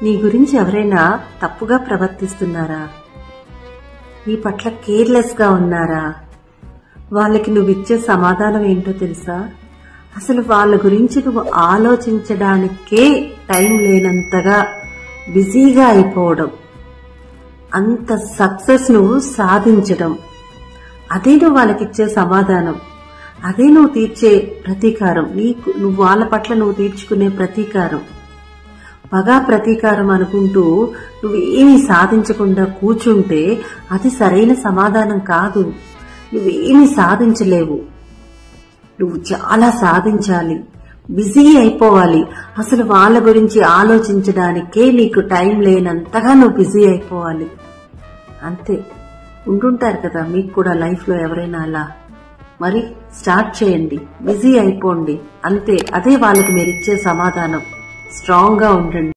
నీ గురించి ఎవరైనా తప్పుగా ప్రవర్తిస్తున్నారా? నీ పట్ల కేర్లెస్ గా ఉన్నారా? వాళ్ళకి నువ్విచ్చే సమాధానం ఏంటో తెలుసా? అసలు వాళ్ళ గురించి నువ్వు ఆలోచించడానికే టైం లేనంతగా బిజీగా అయిపోవడం, అంత సక్సెస్ నువ్వు సాధించడం, అదే నువ్వు వాళ్ళకిచ్చే సమాధానం, అదే నువ్వు తీర్చే ప్రతీకారం, నువ్వు వాళ్ళ పట్ల నువ్వు తీర్చుకునే ప్రతీకారం. పగా ప్రతీకారం అనుకుంటూ నువ్వేమీ సాధించకుండా కూర్చుంటే అది సరైన సమాధానం కాదు. నువ్వేమీ సాధించలేవు. నువ్వు చాలా సాధించాలి, బిజీ అయిపోవాలి. అసలు వాళ్ళ గురించి ఆలోచించడానికే నీకు టైం లేనంతగా నువ్వు బిజీ అయిపోవాలి. అంతే. ఉంటుంటారు కదా మీకు కూడా లైఫ్ లో ఎవరైనా అలా. మరి స్టార్ట్ చేయండి, బిజీ అయిపోండి. అంతే. అదే వాళ్ళకి మీరిచ్చే సమాధానం. స్ట్రాంగ్ గా ఉండండి.